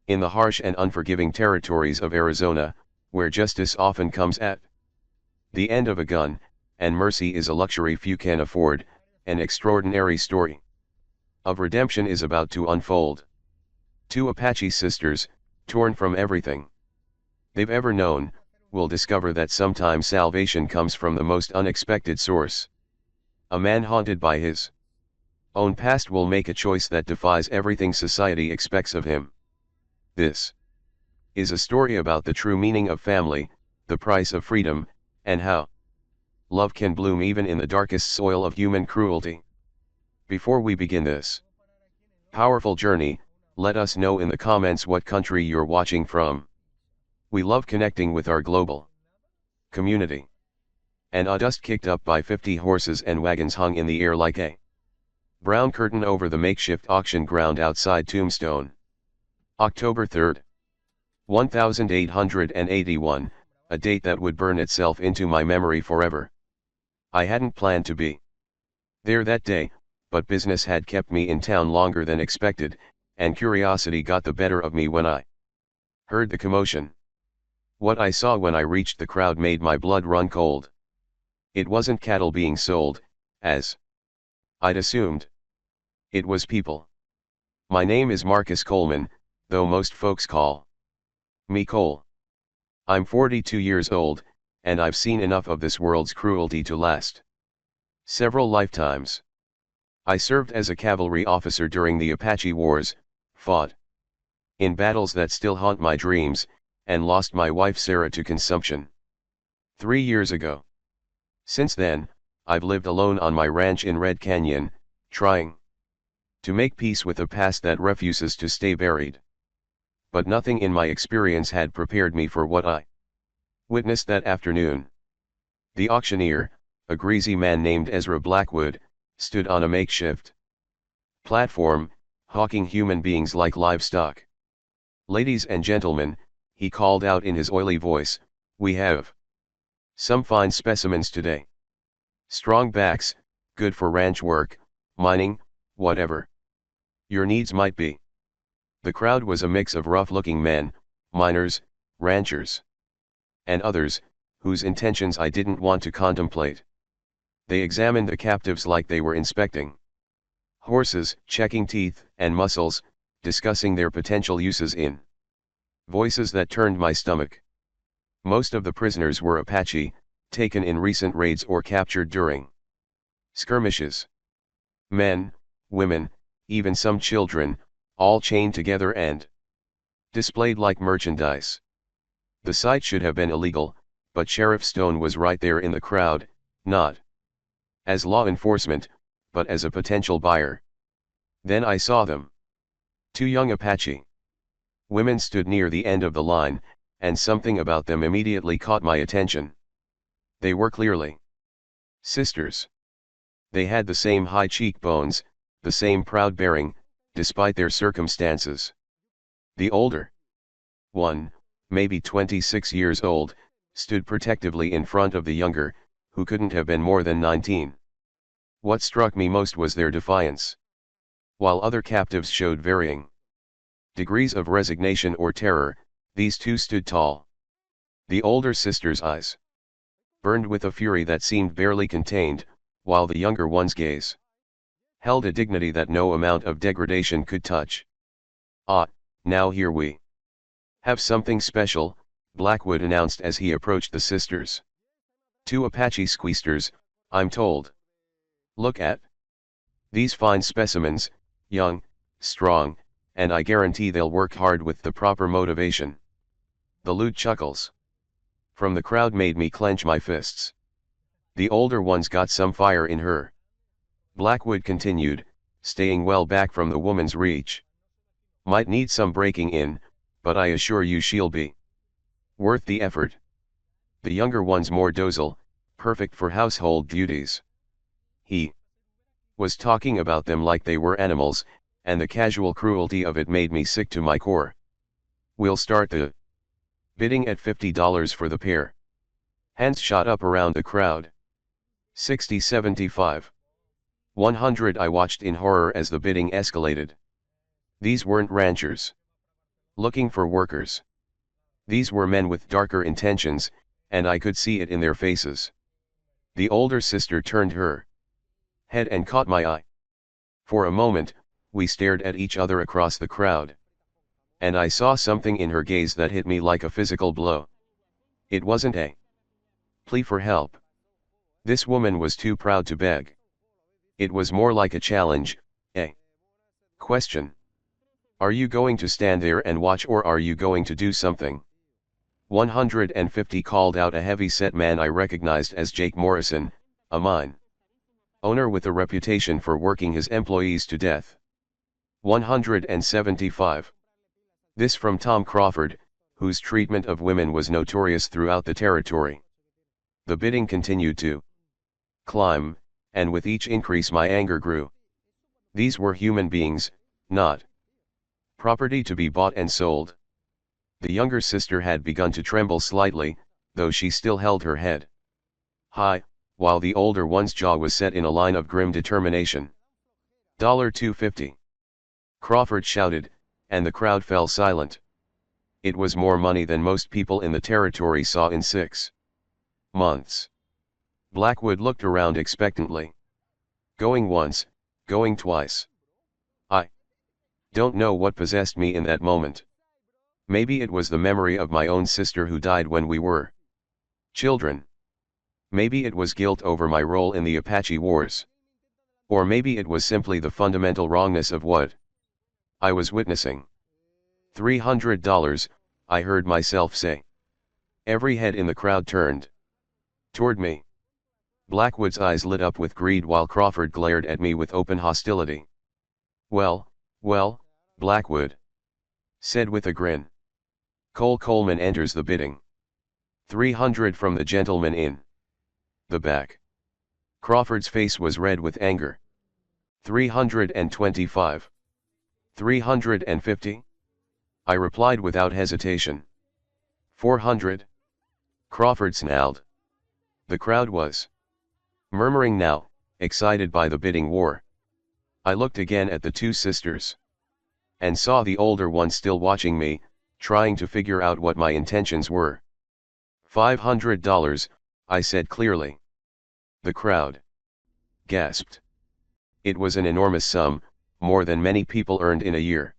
In the harsh and unforgiving territories of Arizona, where justice often comes at the end of a gun, and mercy is a luxury few can afford, an extraordinary story of redemption is about to unfold. Two Apache sisters, torn from everything they've ever known, will discover that sometimes salvation comes from the most unexpected source. A man haunted by his own past will make a choice that defies everything society expects of him. This is a story about the true meaning of family, the price of freedom, and how love can bloom even in the darkest soil of human cruelty. Before we begin this powerful journey, let us know in the comments what country you're watching from. We love connecting with our global community. And dust kicked up by 50 horses and wagons hung in the air like a brown curtain over the makeshift auction ground outside Tombstone. October 3rd. 1881, a date that would burn itself into my memory forever. I hadn't planned to be there that day, but business had kept me in town longer than expected, and curiosity got the better of me when I heard the commotion. What I saw when I reached the crowd made my blood run cold. It wasn't cattle being sold, as I'd assumed. It was people. My name is Marcus Coleman, though most folks call me Cole. I'm 42 years old, and I've seen enough of this world's cruelty to last several lifetimes. I served as a cavalry officer during the Apache Wars, fought in battles that still haunt my dreams, and lost my wife Sarah to consumption 3 years ago. Since then, I've lived alone on my ranch in Red Canyon, trying to make peace with a past that refuses to stay buried. But nothing in my experience had prepared me for what I witnessed that afternoon. The auctioneer, a greasy man named Ezra Blackwood, stood on a makeshift platform, hawking human beings like livestock. "Ladies and gentlemen," he called out in his oily voice, "we have some fine specimens today. Strong backs, good for ranch work, mining, whatever your needs might be." The crowd was a mix of rough-looking men, miners, ranchers, and others, whose intentions I didn't want to contemplate. They examined the captives like they were inspecting horses, checking teeth and muscles, discussing their potential uses in voices that turned my stomach. Most of the prisoners were Apache, taken in recent raids or captured during skirmishes. Men, women, even some children, all chained together and displayed like merchandise. The sight should have been illegal, but Sheriff Stone was right there in the crowd, not as law enforcement, but as a potential buyer. Then I saw them. Two young Apache women stood near the end of the line, and something about them immediately caught my attention. They were clearly sisters. They had the same high cheekbones, the same proud bearing, despite their circumstances. The older one, maybe 26 years old, stood protectively in front of the younger, who couldn't have been more than 19. What struck me most was their defiance. While other captives showed varying degrees of resignation or terror, these two stood tall. The older sister's eyes burned with a fury that seemed barely contained, while the younger one's gaze held a dignity that no amount of degradation could touch. "Ah, now here we have something special," Blackwood announced as he approached the sisters. "Two Apache squeesters, I'm told. Look at these fine specimens, young, strong, and I guarantee they'll work hard with the proper motivation." The lewd chuckles from the crowd made me clench my fists. "The older one's got some fire in her," Blackwood continued, staying well back from the woman's reach. "Might need some breaking in, but I assure you she'll be worth the effort. The younger one's more docile, perfect for household duties." He was talking about them like they were animals, and the casual cruelty of it made me sick to my core. "We'll start the bidding at $50 for the pair." Hands shot up around the crowd. 60, 75. 100. I watched in horror as the bidding escalated. These weren't ranchers. looking for workers. These were men with darker intentions, and I could see it in their faces. The older sister turned her head and caught my eye. For a moment, we stared at each other across the crowd. And I saw something in her gaze that hit me like a physical blow. It wasn't a plea for help. This woman was too proud to beg. It was more like a challenge, a question. Are you going to stand there and watch, or are you going to do something? 150 called out a heavy-set man I recognized as Jake Morrison, a mine owner with a reputation for working his employees to death. 175. This from Tom Crawford, whose treatment of women was notorious throughout the territory. The bidding continued to climb, and with each increase my anger grew. These were human beings, not property to be bought and sold. The younger sister had begun to tremble slightly, though she still held her head high, while the older one's jaw was set in a line of grim determination. $250. Crawford shouted, and the crowd fell silent. It was more money than most people in the territory saw in 6 months. Blackwood looked around expectantly. Going once, going twice. I don't know what possessed me in that moment. Maybe it was the memory of my own sister who died when we were children. Maybe it was guilt over my role in the Apache Wars. Or maybe it was simply the fundamental wrongness of what I was witnessing. $300, I heard myself say. Every head in the crowd turned toward me. Blackwood's eyes lit up with greed while Crawford glared at me with open hostility. Well, Blackwood said with a grin. Cole Coleman enters the bidding. 300 from the gentleman in the back. Crawford's face was red with anger. 325. 350? I replied without hesitation. 400? Crawford snarled. The crowd was murmuring now, excited by the bidding war. I looked again at the two sisters. And saw the older one still watching me, trying to figure out what my intentions were. $500, I said clearly. The crowd gasped. It was an enormous sum, more than many people earned in a year.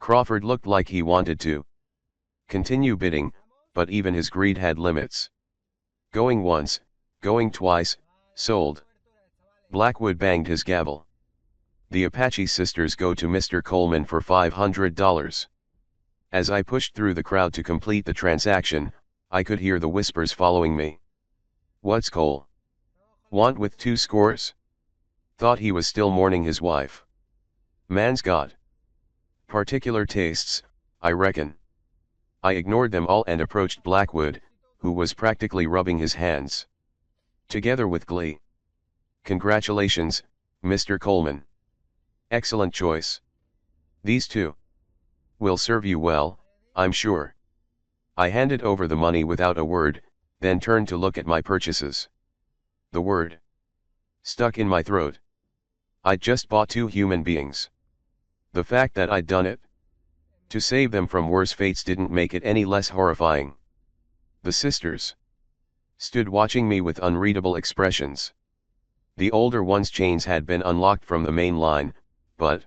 Crawford looked like he wanted to continue bidding, but even his greed had limits. Going once, going twice, sold. Blackwood banged his gavel. The Apache sisters go to Mr. Coleman for $500. As I pushed through the crowd to complete the transaction, I could hear the whispers following me. What's Cole want with 2 scores? Thought he was still mourning his wife. Man's got particular tastes, I reckon. I ignored them all and approached Blackwood, who was practically rubbing his hands together with glee. Congratulations, Mr. Coleman. Excellent choice. These two will serve you well, I'm sure. I handed over the money without a word, then turned to look at my purchases. The word stuck in my throat. I'd just bought 2 human beings. The fact that I'd done it to save them from worse fates didn't make it any less horrifying. The sisters stood watching me with unreadable expressions. The older one's chains had been unlocked from the main line, but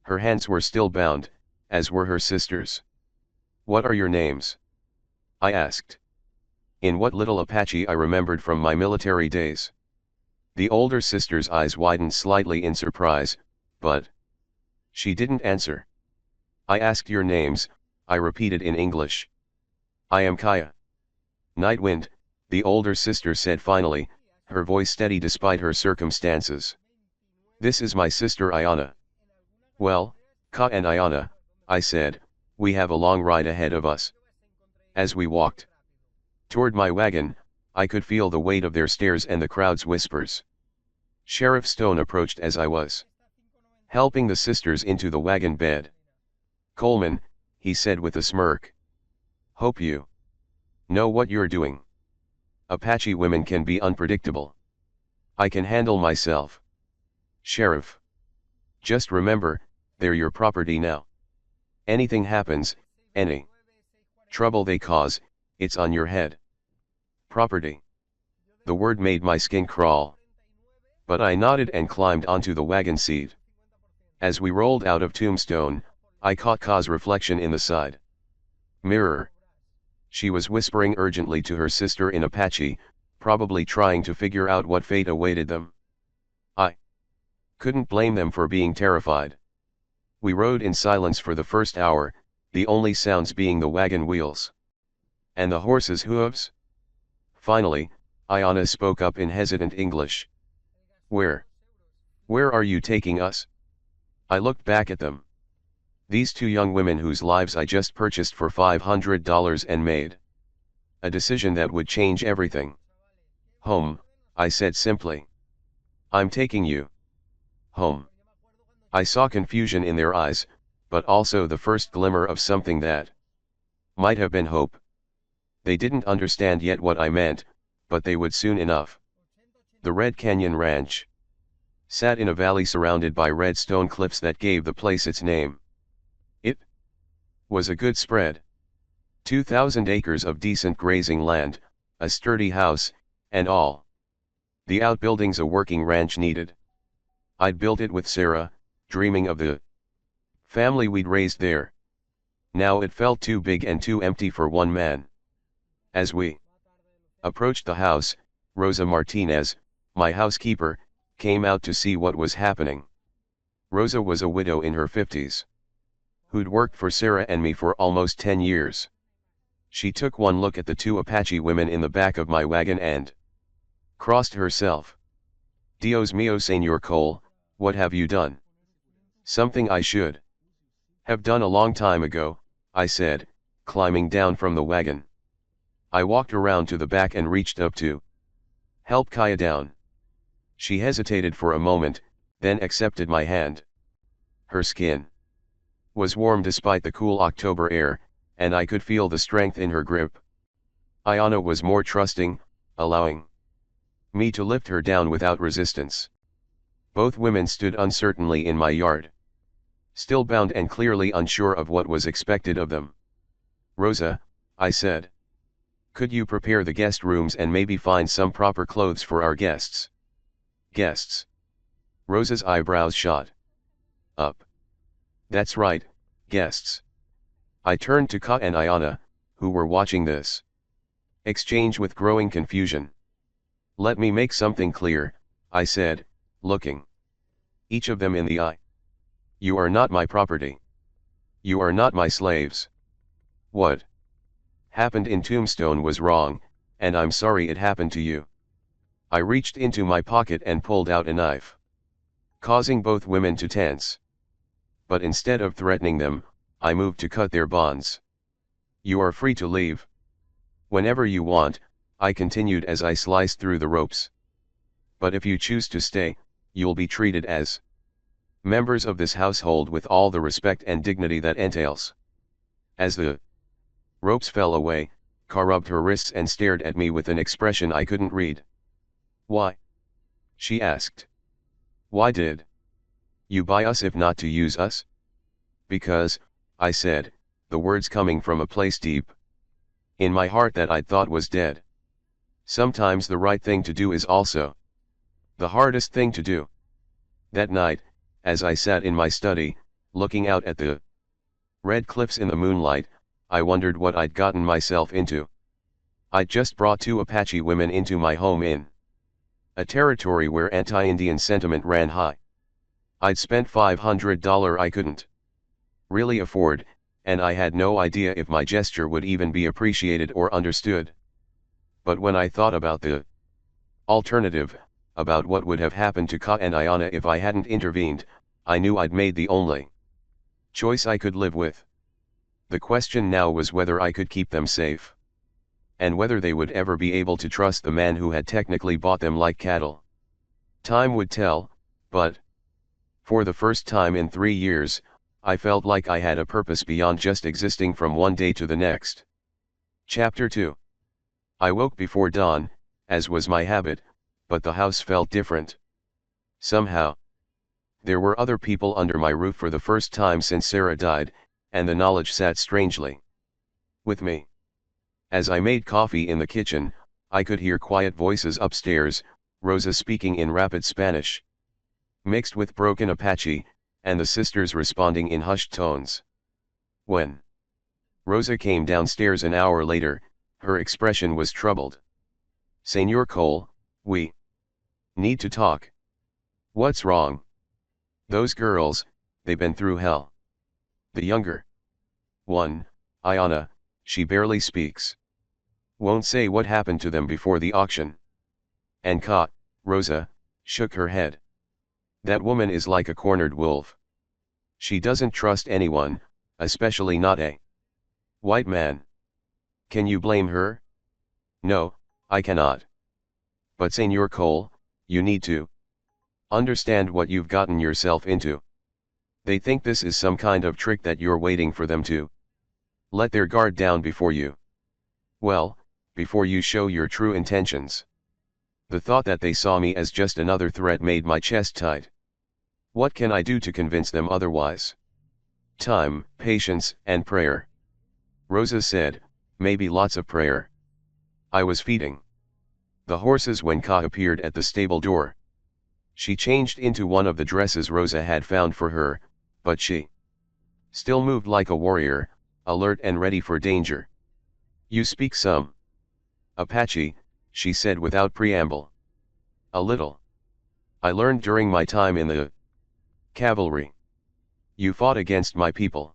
her hands were still bound, as were her sisters. What are your names? I asked. In what little Apache I remembered from my military days. The older sister's eyes widened slightly in surprise, but she didn't answer. I asked your names, I repeated in English. I am Kaya. Nightwind, the older sister said finally, her voice steady despite her circumstances. This is my sister Ayana. Well, Ka and Ayana, I said, we have a long ride ahead of us. As we walked toward my wagon, I could feel the weight of their stares and the crowd's whispers. Sheriff Stone approached as I was helping the sisters into the wagon bed. Coleman, he said with a smirk. Hope you know what you're doing. Apache women can be unpredictable. I can handle myself. Sheriff. Just remember, they're your property now. Anything happens, any trouble they cause, it's on your head. Property. The word made my skin crawl. But I nodded and climbed onto the wagon seat. As we rolled out of Tombstone, I caught Ka's reflection in the side mirror. She was whispering urgently to her sister in Apache, probably trying to figure out what fate awaited them. I couldn't blame them for being terrified. We rode in silence for the first hour, the only sounds being the wagon wheels and the horses' hooves. Finally, Ayana spoke up in hesitant English. Where are you taking us? I looked back at them. These two young women whose lives I just purchased for $500 and made a decision that would change everything. Home, I said simply. I'm taking you home. I saw confusion in their eyes, but also the first glimmer of something that might have been hope. They didn't understand yet what I meant, but they would soon enough. The Red Canyon Ranch sat in a valley surrounded by red stone cliffs that gave the place its name. It was a good spread. 2,000 acres of decent grazing land, a sturdy house, and all the outbuildings a working ranch needed. I'd built it with Sarah, dreaming of the family we'd raised there. Now it felt too big and too empty for one man. As we approached the house, Rosa Martinez, my housekeeper, came out to see what was happening. Rosa was a widow in her 50s, who'd worked for Sarah and me for almost 10 years. She took one look at the two Apache women in the back of my wagon and crossed herself. Dios mío, Señor Cole, what have you done? Something I should have done a long time ago, I said, climbing down from the wagon. I walked around to the back and reached up to help Kaya down. She hesitated for a moment, then accepted my hand. Her skin was warm despite the cool October air, and I could feel the strength in her grip. Ayana was more trusting, allowing me to lift her down without resistance. Both women stood uncertainly in my yard, still bound and clearly unsure of what was expected of them. Rosa, I said, could you prepare the guest rooms and maybe find some proper clothes for our guests? Guests. Rosa's eyebrows shot up. That's right, guests. I turned to Ka and Ayana, who were watching this exchange with growing confusion. Let me make something clear, I said, looking each of them in the eye. You are not my property. You are not my slaves. What happened in Tombstone was wrong, and I'm sorry it happened to you. I reached into my pocket and pulled out a knife, causing both women to tense. But instead of threatening them, I moved to cut their bonds. You are free to leave whenever you want, I continued as I sliced through the ropes. But if you choose to stay, you'll be treated as members of this household with all the respect and dignity that entails. As the ropes fell away, Ka rubbed her wrists and stared at me with an expression I couldn't read. Why? She asked. Why did you buy us if not to use us? Because, I said, the words coming from a place deep in my heart that I'd thought was dead. Sometimes the right thing to do is also the hardest thing to do. That night, as I sat in my study, looking out at the red cliffs in the moonlight, I wondered what I'd gotten myself into. I'd just brought two Apache women into my home in a territory where anti-Indian sentiment ran high. I'd spent $500 I couldn't really afford, and I had no idea if my gesture would even be appreciated or understood. But when I thought about the alternative, about what would have happened to Ka and Ayana if I hadn't intervened, I knew I'd made the only choice I could live with. The question now was whether I could keep them safe, and whether they would ever be able to trust the man who had technically bought them like cattle. Time would tell, but for the first time in 3 years, I felt like I had a purpose beyond just existing from one day to the next. Chapter 2. I woke before dawn, as was my habit, but the house felt different. Somehow. There were other people under my roof for the first time since Sarah died, and the knowledge sat strangely with me. As I made coffee in the kitchen, I could hear quiet voices upstairs, Rosa speaking in rapid Spanish, mixed with broken Apache, and the sisters responding in hushed tones. When Rosa came downstairs an hour later, her expression was troubled. "Señor Cole, we need to talk." "What's wrong?" "Those girls, they've been through hell." The younger one, Ayana, she barely speaks. Won't say what happened to them before the auction. And Rosa, shook her head. That woman is like a cornered wolf. She doesn't trust anyone, especially not a white man. Can you blame her? No, I cannot. But Señor Cole, you need to understand what you've gotten yourself into. They think this is some kind of trick that you're waiting for them to let their guard down before you. Well, before you show your true intentions. The thought that they saw me as just another threat made my chest tight. What can I do to convince them otherwise? Time, patience, and prayer. Rosa said, maybe lots of prayer. I was feeding the horses when Ka appeared at the stable door. She changed into one of the dresses Rosa had found for her, but she still moved like a warrior, alert and ready for danger. You speak some Apache, she said without preamble. A little. I learned during my time in the cavalry. You fought against my people.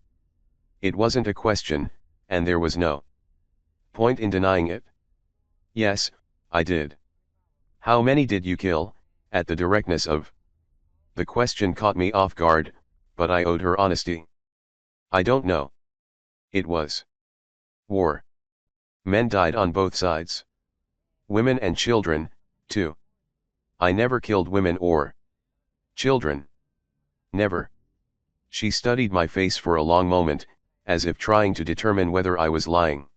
It wasn't a question, and there was no point in denying it. Yes, I did. How many did you kill? At the directness of the question caught me off guard, but I owed her honesty. I don't know. It was war. Men died on both sides. Women and children, too. I never killed women or children. Never. She studied my face for a long moment, as if trying to determine whether I was lying.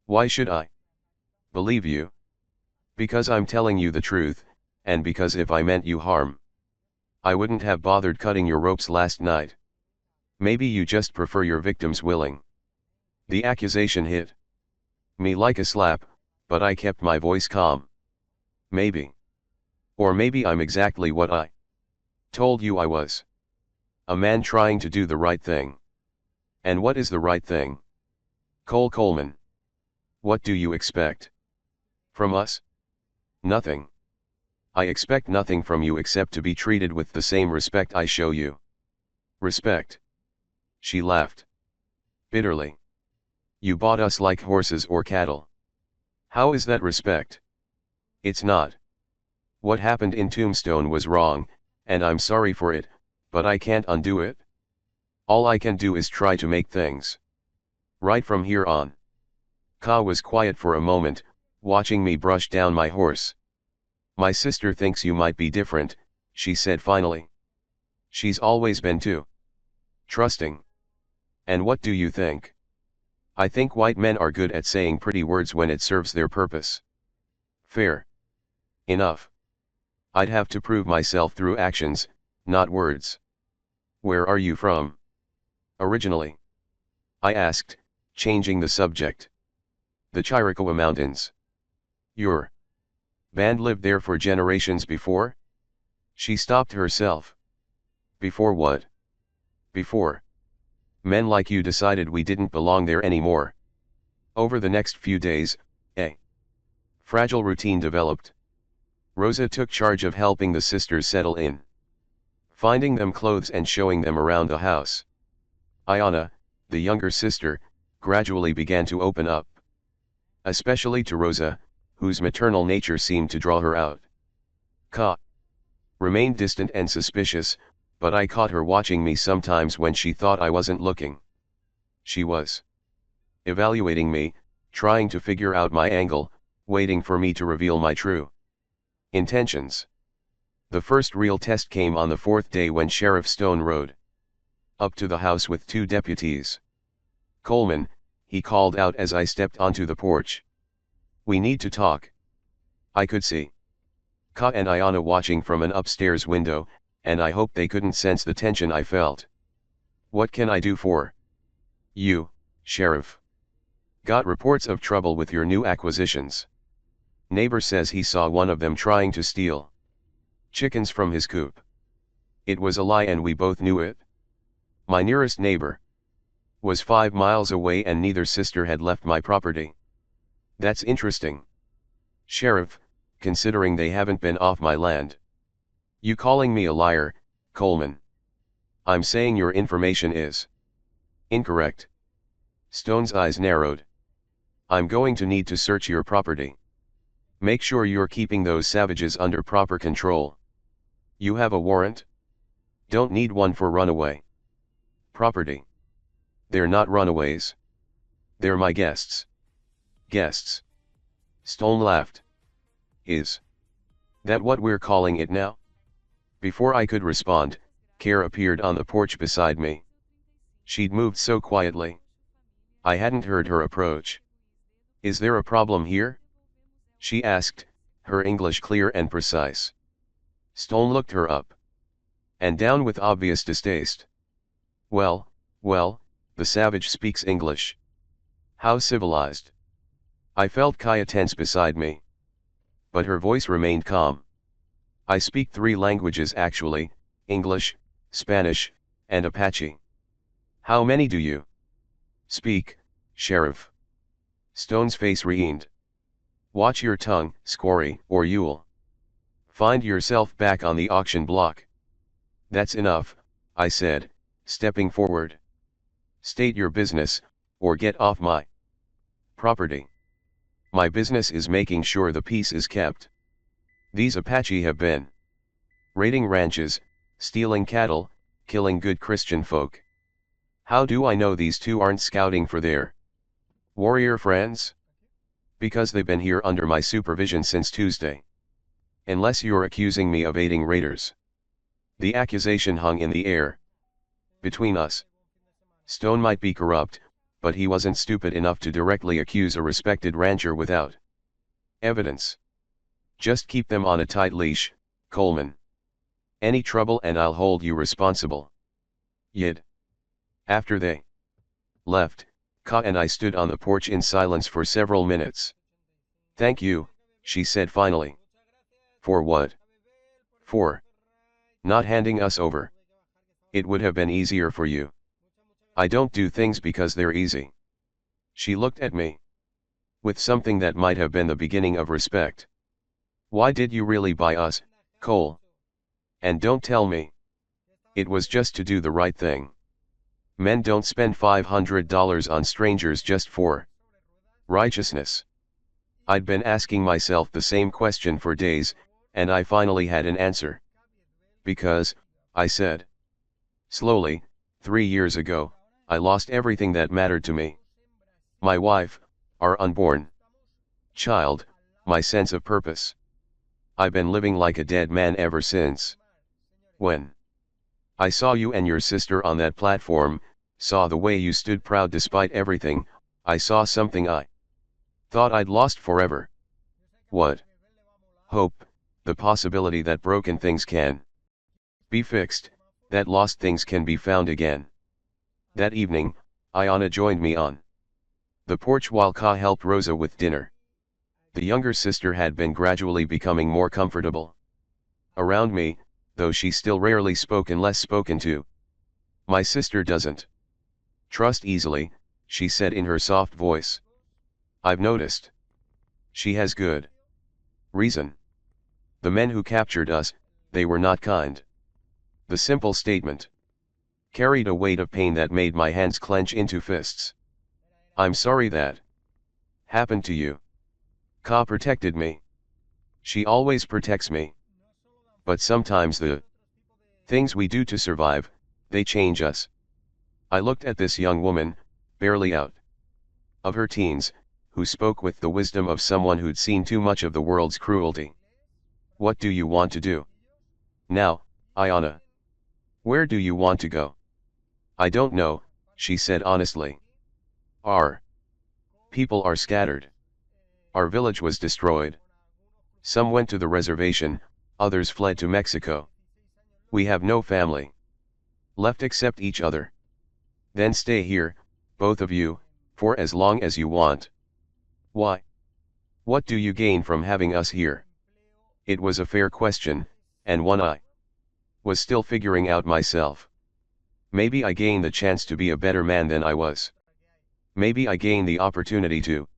Why should I believe you? Because I'm telling you the truth, and because if I meant you harm, I wouldn't have bothered cutting your ropes last night. Maybe you just prefer your victims willing. The accusation hit me like a slap, but I kept my voice calm. Maybe. Or maybe I'm exactly what I told you I was. A man trying to do the right thing. And what is the right thing? Cole Coleman. What do you expect from us? Nothing. I expect nothing from you except to be treated with the same respect I show you. Respect. She laughed bitterly. You bought us like horses or cattle. How is that respect? It's not. What happened in Tombstone was wrong, and I'm sorry for it, but I can't undo it. All I can do is try to make things right from here on. Ka was quiet for a moment, watching me brush down my horse. My sister thinks you might be different, she said finally. She's always been too trusting. And what do you think? I think white men are good at saying pretty words when it serves their purpose. Fair enough. I'd have to prove myself through actions, not words. Where are you from? Originally, I asked, changing the subject. The Chiricahua Mountains. Your band lived there for generations before? She stopped herself. Before what? Before men like you decided we didn't belong there anymore. Over the next few days, a fragile routine developed. Rosa took charge of helping the sisters settle in, finding them clothes and showing them around the house. Ayana, the younger sister, gradually began to open up. Especially to Rosa, whose maternal nature seemed to draw her out. Ka remained distant and suspicious, but I caught her watching me sometimes when she thought I wasn't looking. She was evaluating me, trying to figure out my angle, waiting for me to reveal my true intentions. The first real test came on the fourth day when Sheriff Stone rode up to the house with two deputies. Coleman, he called out as I stepped onto the porch. We need to talk. I could see Ka and Ayana watching from an upstairs window, and I hoped they couldn't sense the tension I felt. What can I do for You, Sheriff. Got reports of trouble with your new acquisitions. Neighbor says he saw one of them trying to steal chickens from his coop. It was a lie and we both knew it. My nearest neighbor was 5 miles away and neither sister had left my property. That's interesting, Sheriff, considering they haven't been off my land. You calling me a liar, Coleman? I'm saying your information is incorrect. Stone's eyes narrowed. I'm going to need to search your property. Make sure you're keeping those savages under proper control. You have a warrant? Don't need one for runaway property. They're not runaways. They're my guests. Guests. Stone laughed. Is that what we're calling it now? Before I could respond, Care appeared on the porch beside me. She'd moved so quietly. I hadn't heard her approach. Is there a problem here? She asked, her English clear and precise. Stone looked her up and down with obvious distaste. Well, the savage speaks English. How civilized. I felt Kaya tense beside me. But her voice remained calm. I speak 3 languages actually, English, Spanish, and Apache. How many do you speak, Sheriff? Stone's face reamed. Watch your tongue, Scory, or you'll find yourself back on the auction block. That's enough, I said, stepping forward. State your business, or get off my property. My business is making sure the peace is kept. These Apache have been raiding ranches, stealing cattle, killing good Christian folk. How do I know these 2 aren't scouting for their warrior friends? Because they've been here under my supervision since Tuesday. Unless you're accusing me of aiding raiders. The accusation hung in the air. Between us, Stone might be corrupt, but he wasn't stupid enough to directly accuse a respected rancher without evidence. Just keep them on a tight leash, Coleman. Any trouble and I'll hold you responsible. Yid. After they left, Ka and I stood on the porch in silence for several minutes. Thank you, she said finally. For what? For not handing us over. It would have been easier for you. I don't do things because they're easy. She looked at me with something that might have been the beginning of respect. Why did you really buy us, Cole? And don't tell me. It was just to do the right thing. Men don't spend $500 on strangers just for righteousness. I'd been asking myself the same question for days, and I finally had an answer. Because, I said slowly, 3 years ago, I lost everything that mattered to me. My wife, our unborn child, my sense of purpose. I've been living like a dead man ever since. When I saw you and your sister on that platform, saw the way you stood proud despite everything, I saw something I thought I'd lost forever. What? Hope, the possibility that broken things can be fixed, that lost things can be found again. That evening, Ayana joined me on the porch while Ka helped Rosa with dinner. The younger sister had been gradually becoming more comfortable around me, though she still rarely spoke unless spoken to. My sister doesn't trust easily, she said in her soft voice. I've noticed. She has good reason. The men who captured us, they were not kind. The simple statement carried a weight of pain that made my hands clench into fists. I'm sorry that happened to you. Ka protected me. She always protects me. But sometimes the things we do to survive, they change us. I looked at this young woman, barely out of her teens, who spoke with the wisdom of someone who'd seen too much of the world's cruelty. What do you want to do now, Ayana? Where do you want to go? I don't know, she said honestly. Our people are scattered. Our village was destroyed. Some went to the reservation, others fled to Mexico. We have no family left except each other. Then stay here, both of you, for as long as you want. Why? What do you gain from having us here? It was a fair question, and one I was still figuring out myself. Maybe I gain the chance to be a better man than I was. Maybe I gain the opportunity to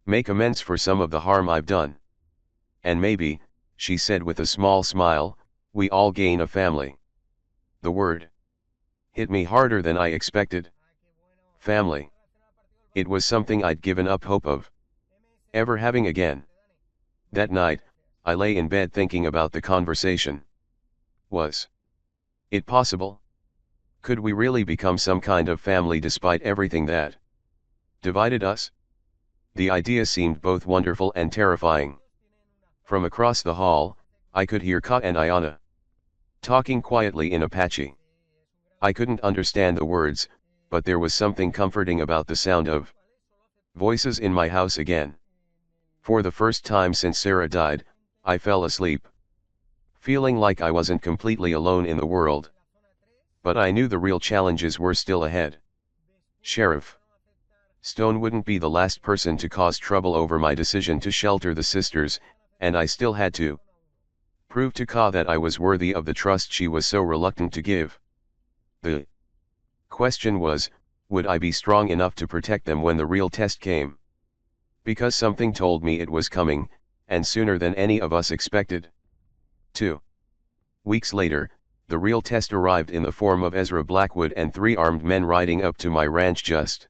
make amends for some of the harm I've done. And maybe, she said with a small smile, we all gain a family. The word hit me harder than I expected. Family. It was something I'd given up hope of ever having again. That night, I lay in bed thinking about the conversation. Was it possible? Could we really become some kind of family despite everything that divided us? The idea seemed both wonderful and terrifying. From across the hall, I could hear Ka and Ayana talking quietly in Apache. I couldn't understand the words, but there was something comforting about the sound of voices in my house again. For the first time since Sarah died, I fell asleep, feeling like I wasn't completely alone in the world. But I knew the real challenges were still ahead. Sheriff Stone wouldn't be the last person to cause trouble over my decision to shelter the sisters, and I still had to prove to Ka that I was worthy of the trust she was so reluctant to give. The question was, would I be strong enough to protect them when the real test came? Because something told me it was coming, and sooner than any of us expected. 2 weeks later, the real test arrived in the form of Ezra Blackwood and 3 armed men riding up to my ranch just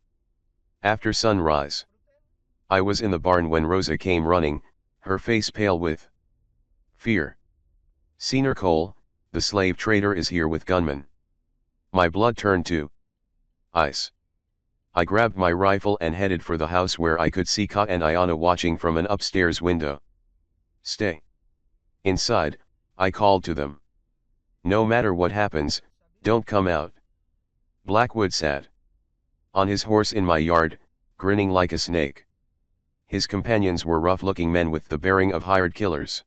after sunrise. I was in the barn when Rosa came running, her face pale with fear. Senior Cole, the slave trader is here with gunmen. My blood turned to ice. I grabbed my rifle and headed for the house where I could see Ka and Ayana watching from an upstairs window. Stay inside, I called to them. No matter what happens, don't come out. Blackwood sat on his horse in my yard, grinning like a snake. His companions were rough-looking men with the bearing of hired killers.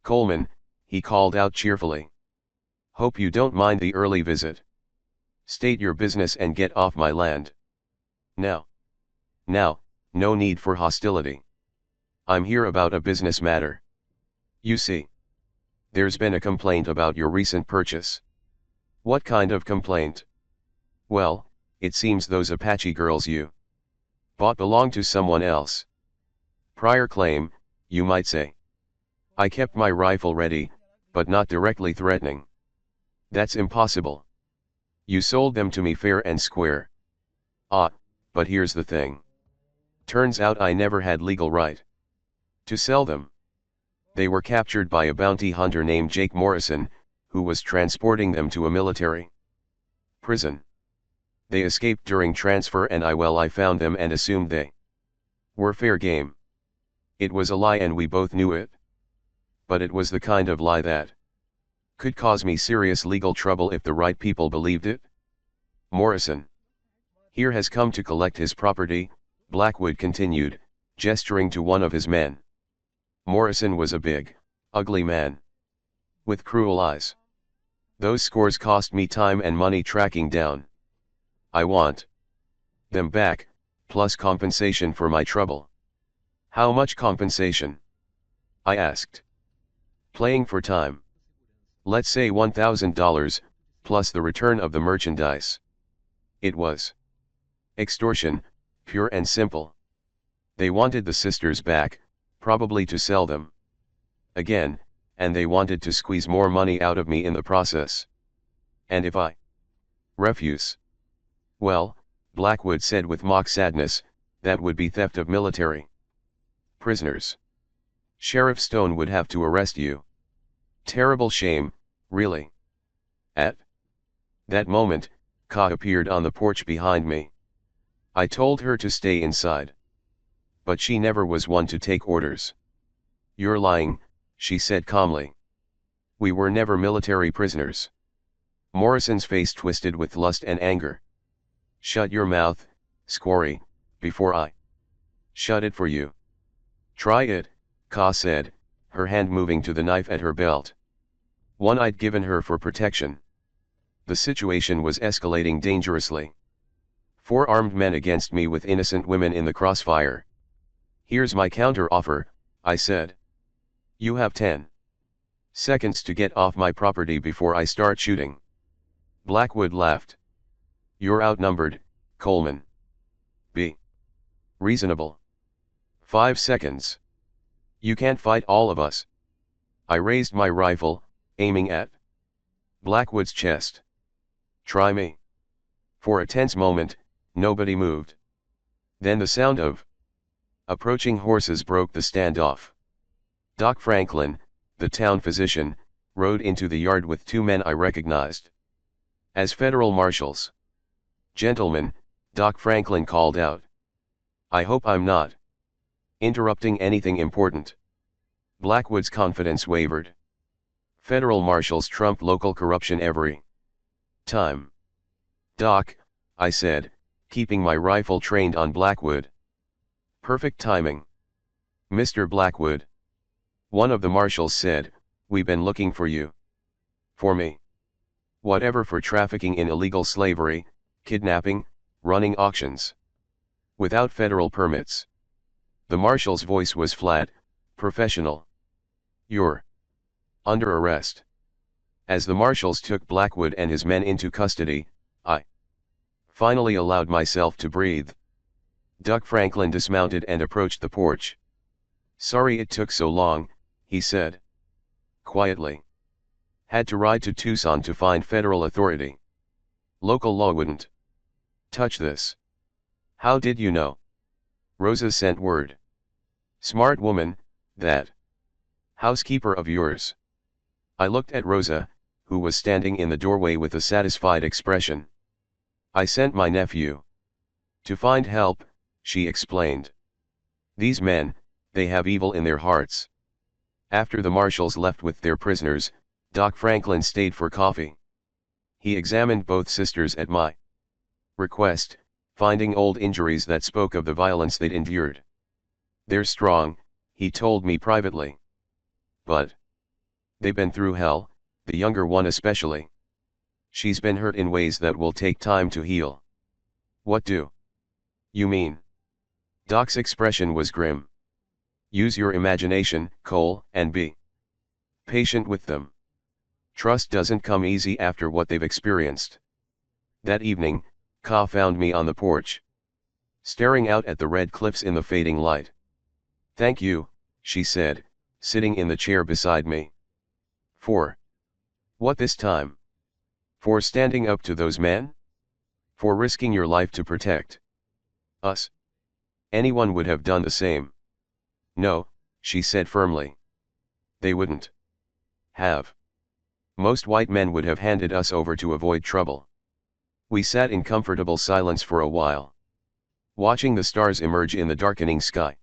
Coleman, he called out cheerfully. Hope you don't mind the early visit. State your business and get off my land. Now, no need for hostility. I'm here about a business matter. You see, there's been a complaint about your recent purchase. What kind of complaint? Well, it seems those Apache girls you bought belong to someone else. Prior claim, you might say. I kept my rifle ready, but not directly threatening. That's impossible. You sold them to me fair and square. Ah, but here's the thing. Turns out I never had legal right to sell them. They were captured by a bounty hunter named Jake Morrison, who was transporting them to a military prison. They escaped during transfer and I found them and assumed they were fair game. It was a lie and we both knew it. But it was the kind of lie that could cause me serious legal trouble if the right people believed it. Morrison here has come to collect his property, Blackwood continued, gesturing to one of his men. Morrison was a big, ugly man with cruel eyes. Those scores cost me time and money tracking down. I want them back, plus compensation for my trouble. How much compensation? I asked. Playing for time. Let's say $1,000, plus the return of the merchandise. It was extortion, pure and simple. They wanted the sisters back, probably to sell them again, and they wanted to squeeze more money out of me in the process. And if I refuse? Well, Blackwood said with mock sadness, that would be theft of military prisoners. Sheriff Stone would have to arrest you. Terrible shame, really. At that moment, Ka appeared on the porch behind me. I told her to stay inside. But she never was one to take orders. You're lying, she said calmly. We were never military prisoners. Morrison's face twisted with lust and anger. Shut your mouth, Squarry, before I shut it for you. Try it, Ka said, her hand moving to the knife at her belt. One I'd given her for protection. The situation was escalating dangerously 4 armed men against me with innocent women in the crossfire. Here's my counter-offer, I said. You have 10 seconds to get off my property before I start shooting. Blackwood laughed. You're outnumbered, Coleman. Be reasonable. 5 seconds. You can't fight all of us. I raised my rifle, aiming at Blackwood's chest. Try me. For a tense moment, nobody moved. Then the sound of approaching horses broke the standoff. Doc Franklin, the town physician, rode into the yard with 2 men I recognized as federal marshals. Gentlemen, Doc Franklin called out. I hope I'm not interrupting anything important. Blackwood's confidence wavered. Federal marshals trumped local corruption every time. Doc, I said, keeping my rifle trained on Blackwood. Perfect timing. Mr. Blackwood. One of the marshals said, we've been looking for you. For me. Whatever, for trafficking in illegal slavery, kidnapping, running auctions without federal permits. The marshal's voice was flat, professional. You're under arrest. As the marshals took Blackwood and his men into custody, I finally allowed myself to breathe. Doc Franklin dismounted and approached the porch. Sorry it took so long, he said quietly. Had to ride to Tucson to find federal authority. Local law wouldn't touch this. How did you know? Rosa sent word. Smart woman, that housekeeper of yours. I looked at Rosa, who was standing in the doorway with a satisfied expression. I sent my nephew to find help, she explained. These men, they have evil in their hearts. After the marshals left with their prisoners, Doc Franklin stayed for coffee. He examined both sisters at my request, finding old injuries that spoke of the violence they'd endured. They're strong, he told me privately. But they've been through hell, the younger one especially. She's been hurt in ways that will take time to heal. What do you mean? Doc's expression was grim. Use your imagination, Cole, and be patient with them. Trust doesn't come easy after what they've experienced. That evening, Ka found me on the porch, staring out at the red cliffs in the fading light. Thank you, she said, sitting in the chair beside me. For what this time? For standing up to those men? For risking your life to protect us? Anyone would have done the same. No, she said firmly. They wouldn't have. Most white men would have handed us over to avoid trouble. We sat in comfortable silence for a while, watching the stars emerge in the darkening sky.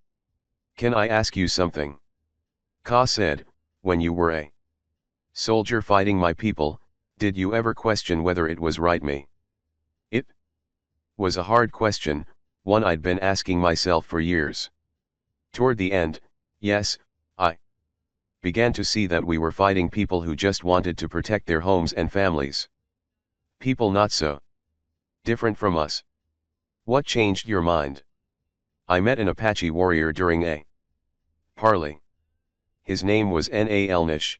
Can I ask you something? Ka said, when you were a soldier fighting my people, did you ever question whether it was right me? It was a hard question, one I'd been asking myself for years. Toward the end, yes, I began to see that we were fighting people who just wanted to protect their homes and families. People not so different from us. What changed your mind? I met an Apache warrior during a parley. His name was Nal Nish.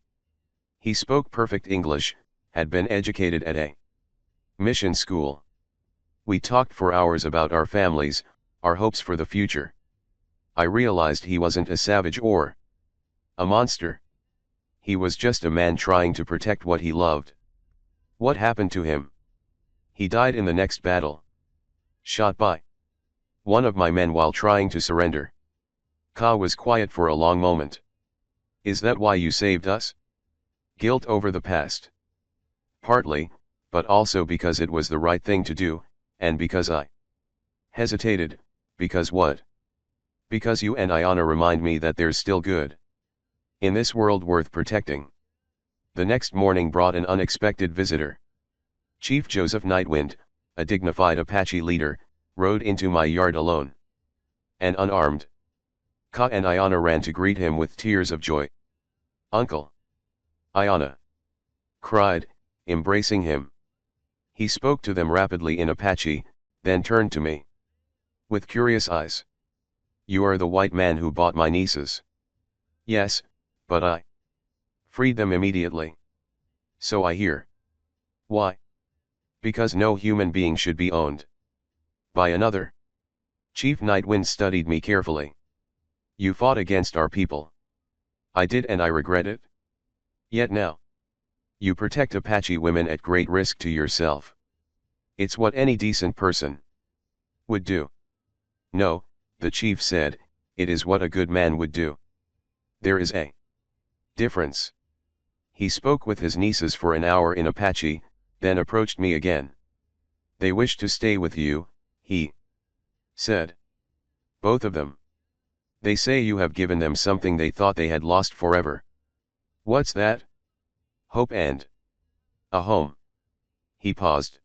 He spoke perfect English, had been educated at a mission school. We talked for hours about our families, our hopes for the future. I realized he wasn't a savage or a monster. He was just a man trying to protect what he loved. What happened to him? He died in the next battle. Shot by one of my men while trying to surrender. Ka was quiet for a long moment. Is that why you saved us? Guilt over the past. Partly, but also because it was the right thing to do, and because I hesitated. Because what? Because you and Iona remind me that there's still good in this world worth protecting. The next morning brought an unexpected visitor. Chief Joseph Nightwind, a dignified Apache leader, rode into my yard alone and unarmed. Ka and Iona ran to greet him with tears of joy. Uncle! Iona cried, embracing him. He spoke to them rapidly in Apache, then turned to me. With curious eyes. You are the white man who bought my nieces. Yes, but I freed them immediately. So I hear. Why? Because no human being should be owned by another. Chief Nightwind studied me carefully. You fought against our people. I did, and I regret it. Yet now, you protect Apache women at great risk to yourself. It's what any decent person would do. No, the chief said, it is what a good man would do. There is a difference. He spoke with his nieces for an hour in Apache, then approached me again. They wish to stay with you, he said. Both of them. They say you have given them something they thought they had lost forever. What's that? Hope and a home. He paused.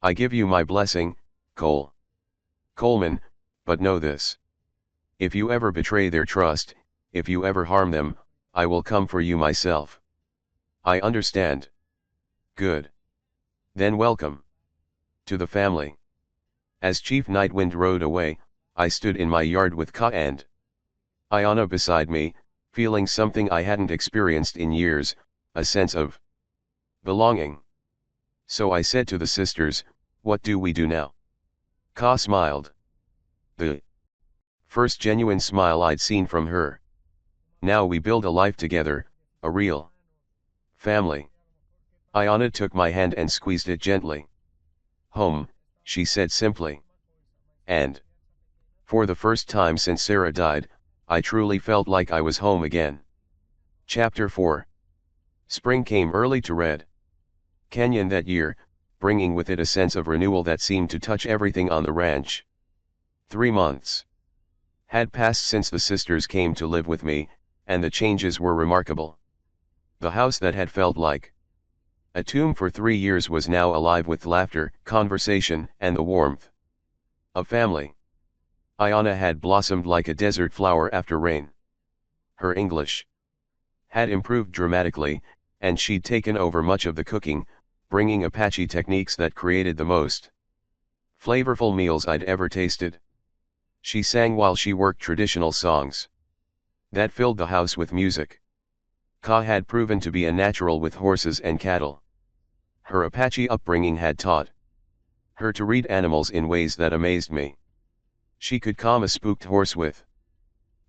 I give you my blessing, Coleman, but know this. If you ever betray their trust, if you ever harm them, I will come for you myself. I understand. Good. Then welcome to the family. As Chief Nightwind rode away, I stood in my yard with Ka and Ayana beside me, feeling something I hadn't experienced in years, a sense of belonging. So I said to the sisters, what do we do now? Ka smiled. The first genuine smile I'd seen from her. Now we build a life together, a real family. Ayana took my hand and squeezed it gently. Home, she said simply. And for the first time since Sarah died, I truly felt like I was home again. Chapter 4. Spring came early to Red Canyon that year, bringing with it a sense of renewal that seemed to touch everything on the ranch. 3 months had passed since the sisters came to live with me, and the changes were remarkable. The house that had felt like a tomb for 3 years was now alive with laughter, conversation, and the warmth of family. Ayana had blossomed like a desert flower after rain. Her English had improved dramatically, and she'd taken over much of the cooking, bringing Apache techniques that created the most flavorful meals I'd ever tasted. She sang while she worked traditional songs that filled the house with music. Ka had proven to be a natural with horses and cattle. Her Apache upbringing had taught her to read animals in ways that amazed me. She could calm a spooked horse with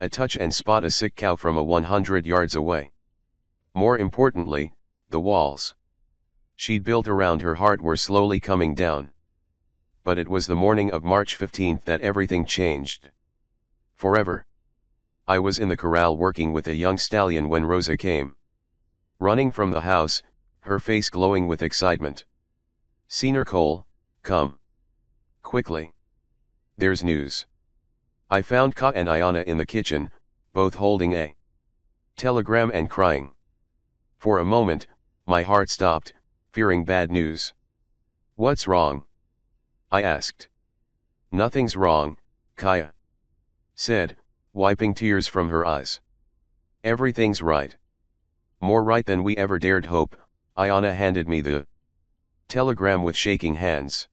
a touch and spot a sick cow from 100 yards away. More importantly, the walls she'd built around her heart were slowly coming down. But it was the morning of March 15th that everything changed. Forever. I was in the corral working with a young stallion when Rosa came running from the house, her face glowing with excitement. Senior Cole, come quickly. There's news. I found Ka and Ayana in the kitchen, both holding a telegram and crying. For a moment, my heart stopped, fearing bad news. What's wrong? I asked. Nothing's wrong, Kaya said, wiping tears from her eyes. Everything's right. More right than we ever dared hope. Ayana handed me the telegram with shaking hands.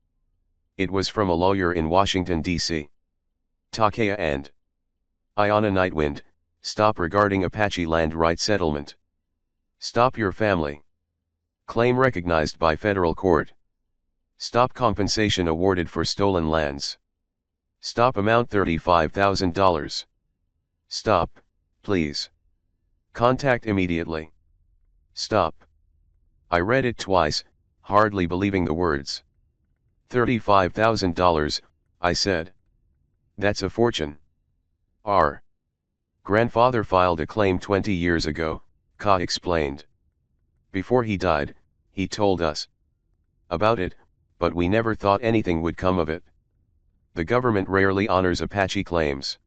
It was from a lawyer in Washington, D.C. Takaya and Ayana Nightwind, stop regarding Apache land right settlement. Stop your family claim recognized by federal court. Stop compensation awarded for stolen lands. Stop amount $35,000. Stop, please. Contact immediately. Stop. I read it twice, hardly believing the words. $35,000, I said. That's a fortune. Our grandfather filed a claim 20 years ago, Ka explained. Before he died, he told us about it, but we never thought anything would come of it. The government rarely honors Apache claims.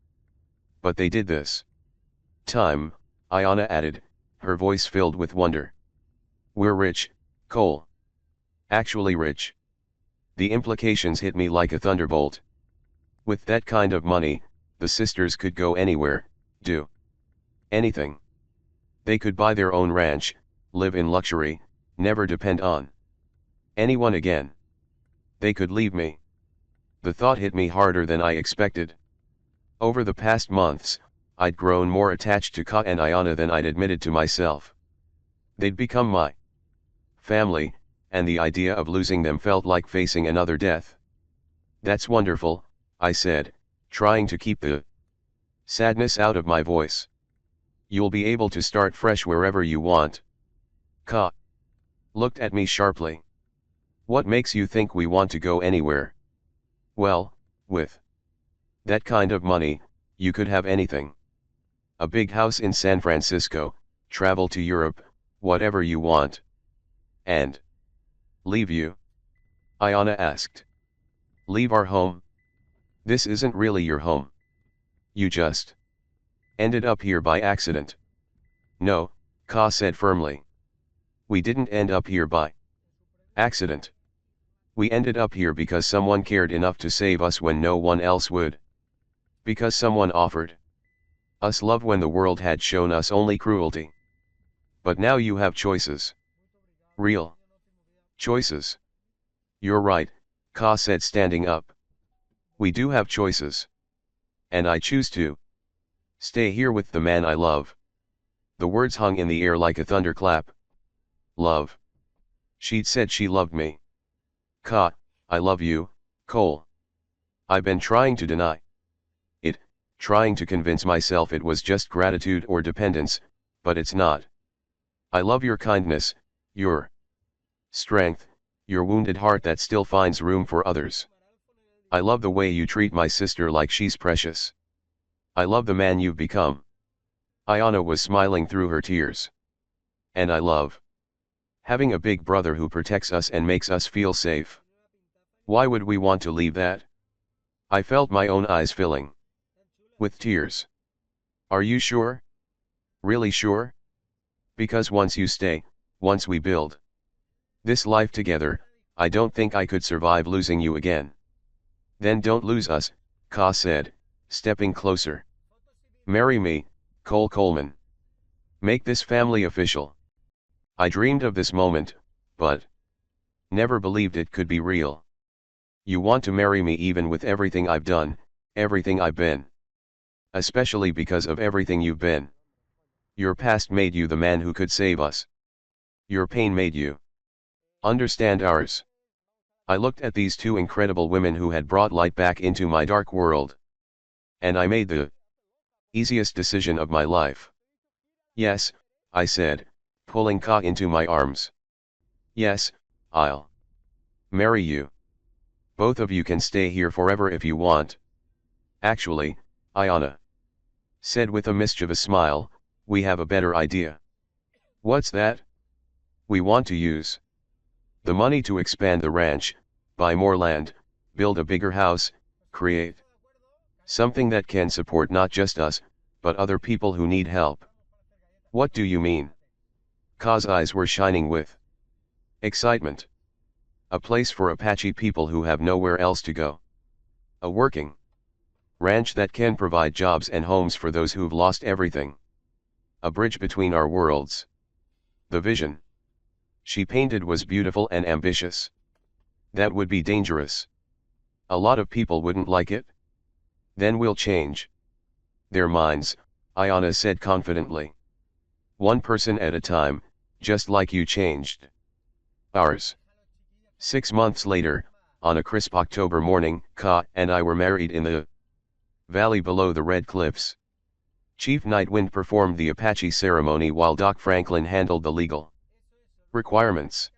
But they did this time, Ayana added, her voice filled with wonder. We're rich, Cole. Actually rich. The implications hit me like a thunderbolt. With that kind of money, the sisters could go anywhere, do anything. They could buy their own ranch, live in luxury, never depend on anyone again. They could leave me The thought hit me harder than I expected. Over the past months, I'd grown more attached to Ka and Ayana than I'd admitted to myself. They'd become my family, and the idea of losing them felt like facing another death. That's wonderful, I said, trying to keep the sadness out of my voice. You'll be able to start fresh wherever you want. Ka looked at me sharply. What makes you think we want to go anywhere? Well, with that kind of money, you could have anything. A big house in San Francisco, travel to Europe, whatever you want. And leave you? Ayana asked. Leave our home? This isn't really your home. You just ended up here by accident. No, Ka said firmly. We didn't end up here by accident. We ended up here because someone cared enough to save us when no one else would. Because someone offered us love when the world had shown us only cruelty. But now you have choices. Real choices. You're right, Ka said, standing up. We do have choices. And I choose to stay here with the man I love. The words hung in the air like a thunderclap. Love. She'd said she loved me. Ka, I love you, Cole. I've been trying to deny it, trying to convince myself it was just gratitude or dependence, but it's not. I love your kindness, your strength, your wounded heart that still finds room for others. I love the way you treat my sister like she's precious. I love the man you've become. Ayana was smiling through her tears. And I love having a big brother who protects us and makes us feel safe. Why would we want to leave that? I felt my own eyes filling with tears. Are you sure? Really sure? Because once you stay, once we build this life together, I don't think I could survive losing you again. Then don't lose us, Ka said, stepping closer. Marry me, Cole Coleman. Make this family official. I dreamed of this moment, but never believed it could be real. You want to marry me even with everything I've done, everything I've been. Especially because of everything you've been. Your past made you the man who could save us. Your pain made you understand ours. I looked at these two incredible women who had brought light back into my dark world. And I made the easiest decision of my life. Yes, I said, pulling Ka into my arms. Yes, I'll marry you. Both of you can stay here forever if you want. Actually, Ayana said with a mischievous smile, we have a better idea. What's that? We want to use the money to expand the ranch, buy more land, build a bigger house, create something that can support not just us, but other people who need help. What do you mean? Ka's eyes were shining with excitement. A place for Apache people who have nowhere else to go. A working ranch that can provide jobs and homes for those who've lost everything. A bridge between our worlds. The vision she painted was beautiful and ambitious. That would be dangerous. A lot of people wouldn't like it. Then we'll change their minds, Ayana said confidently. One person at a time, just like you changed ours. 6 months later, on a crisp October morning, Ka and I were married in the valley below the Red Cliffs. Chief Nightwind performed the Apache ceremony while Doc Franklin handled the legal requirements.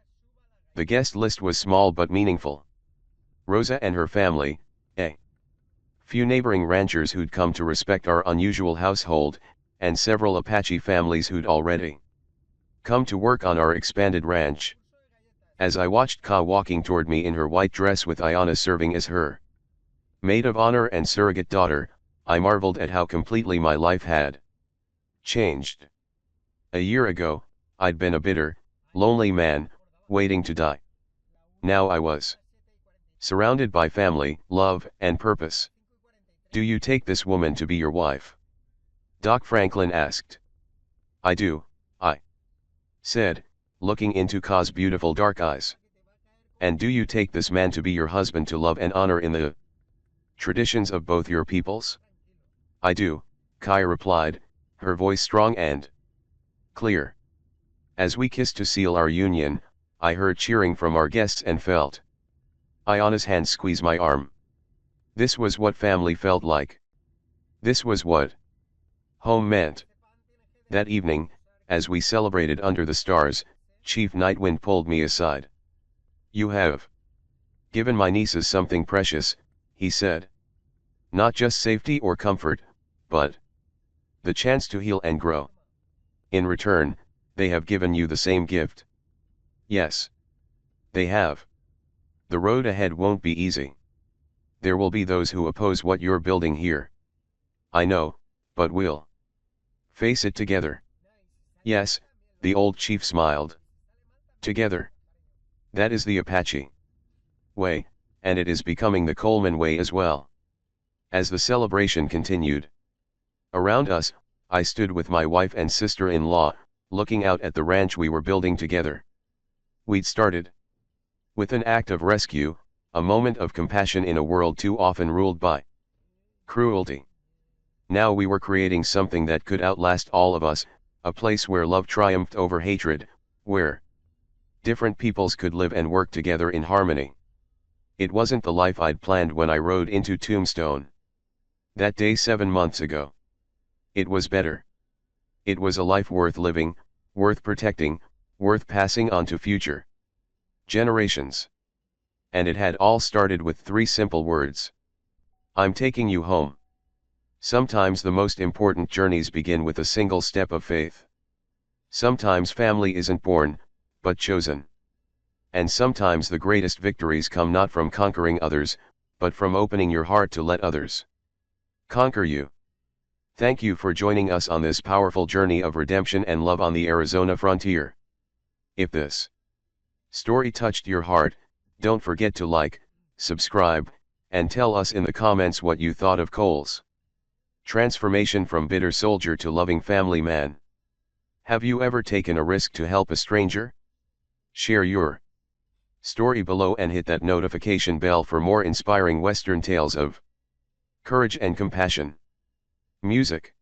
The guest list was small but meaningful. Rosa and her family, a few neighboring ranchers who'd come to respect our unusual household, and several Apache families who'd already come to work on our expanded ranch. As I watched Ka walking toward me in her white dress with Ayana serving as her maid of honor and surrogate daughter, I marveled at how completely my life had changed. A year ago, I'd been a bitter, lonely man, waiting to die. Now I was surrounded by family, love, and purpose. Do you take this woman to be your wife? Doc Franklin asked. I do, I said, looking into Ka's beautiful dark eyes. And do you take this man to be your husband to love and honor in the Traditions of both your peoples? I do, Kai replied, her voice strong and clear. As we kissed to seal our union, I heard cheering from our guests and felt Ayana's hand squeeze my arm. This was what family felt like. This was what home meant. That evening, as we celebrated under the stars, Chief Nightwind pulled me aside. You have given my nieces something precious, he said. Not just safety or comfort, but the chance to heal and grow. In return, they have given you the same gift. Yes. They have. The road ahead won't be easy. There will be those who oppose what you're building here. I know, but we'll face it together. Yes, the old chief smiled. Together. That is the Apache way, and it is becoming the Coleman way as well. As the celebration continued around us, I stood with my wife and sister-in-law, looking out at the ranch we were building together. We'd started with an act of rescue, a moment of compassion in a world too often ruled by cruelty. Now we were creating something that could outlast all of us, a place where love triumphed over hatred, where different peoples could live and work together in harmony. It wasn't the life I'd planned when I rode into Tombstone that day 7 months ago. It was better. It was a life worth living, worth protecting, worth passing on to future generations. And it had all started with 3 simple words. I'm taking you home. Sometimes the most important journeys begin with a single step of faith. Sometimes family isn't born, but chosen. And sometimes the greatest victories come not from conquering others, but from opening your heart to let others conquer you. Thank you for joining us on this powerful journey of redemption and love on the Arizona frontier. If this story touched your heart, don't forget to like, subscribe, and tell us in the comments what you thought of Cole's transformation from bitter soldier to loving family man. Have you ever taken a risk to help a stranger? Share your story below and hit that notification bell for more inspiring Western tales of courage and compassion. Music.